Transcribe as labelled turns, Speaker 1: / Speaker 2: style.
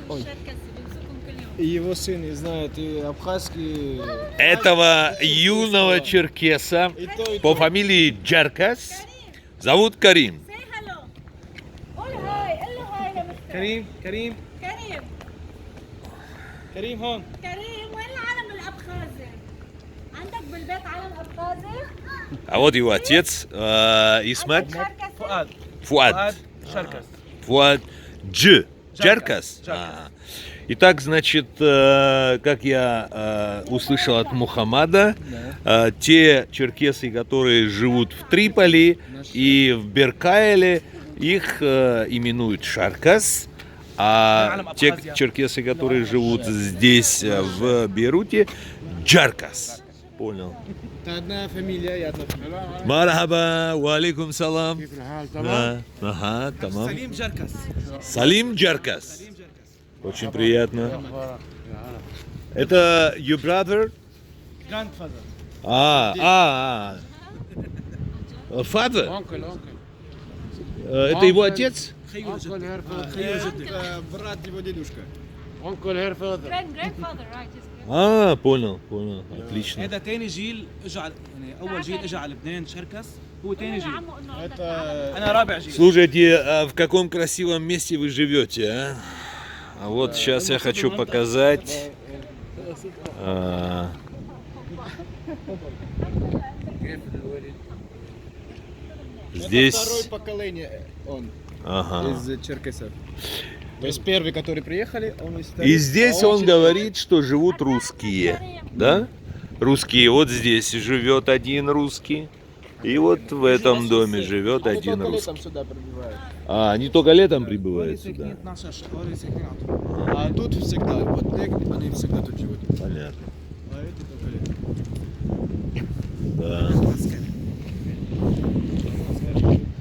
Speaker 1: Ой.
Speaker 2: الشركسي بيمسكهم كل يوم.
Speaker 1: И его сын и знает и абхазский.
Speaker 3: Этого юного черкеса
Speaker 1: И то, и
Speaker 3: по
Speaker 1: то.
Speaker 3: фамилии Джаркас зовут Карим.
Speaker 2: Say hello. قول هاي، قول له هاي لمستر.
Speaker 1: كريم كريم
Speaker 2: كريم.
Speaker 1: كريم هون.
Speaker 2: كريم وين العلم الأبخازي؟ عندك بالبيت علم أبخازي؟
Speaker 3: А вот его отец, Исмат
Speaker 2: شركسي؟
Speaker 1: فؤاد
Speaker 3: Фуад.
Speaker 1: شركس.
Speaker 3: Фуад Джаркас. Итак, значит, как я услышал от Мухаммада, те черкесы, которые живут в Триполи и в Беркаэле, их именуют Шаркас, а те черкесы, которые живут здесь, в Бейруте, Джаркас. Понял.
Speaker 1: Это одна фамилия и одна фамилия.
Speaker 3: Мархаба, валейкум салам.
Speaker 4: كيف الحال تمام؟
Speaker 3: Ага, тамам.
Speaker 1: سليم جركس.
Speaker 3: Салим Джаркас. Очень приятно.
Speaker 4: أخبارك؟ يا هلا.
Speaker 3: Это your brother?
Speaker 1: Grandfather.
Speaker 3: Father?
Speaker 4: أنكل أنكل
Speaker 3: Это его отец?
Speaker 4: أنكل هير فاذر
Speaker 1: Брат его дедушка.
Speaker 4: أنكل هير فاذر
Speaker 2: grandfather, right? His grand-
Speaker 3: Понял, отлично.
Speaker 5: هذا تاني جيل اجى يعني اول جيل اجى على لبنان شركس هو تاني
Speaker 2: قول
Speaker 5: جيل
Speaker 2: لعمه إنه عندك
Speaker 1: Это
Speaker 5: انا رابع جيل
Speaker 3: Слушайте, а в каком красивом месте вы живете, а? А вот сейчас я хочу показать.
Speaker 4: كيف الولد؟
Speaker 1: это второе
Speaker 3: Здесь.
Speaker 1: поколение он
Speaker 3: Ага.
Speaker 1: из Черкесов. То есть первый, которые приехали, он из
Speaker 3: И здесь
Speaker 1: А
Speaker 3: он
Speaker 1: же-
Speaker 3: говорит, что живут русские. Да? Русские. Вот здесь живет один русский. И вот в этом доме живет
Speaker 1: Они
Speaker 3: один
Speaker 1: только
Speaker 3: русский.
Speaker 1: летом сюда прибывают.
Speaker 3: А, они только летом
Speaker 5: هول
Speaker 3: прибывают
Speaker 5: ساكنين
Speaker 3: сюда.
Speaker 5: 12 هول ساكنين على طول
Speaker 1: А тут всегда, вот они всегда тут живут.
Speaker 3: Понятно.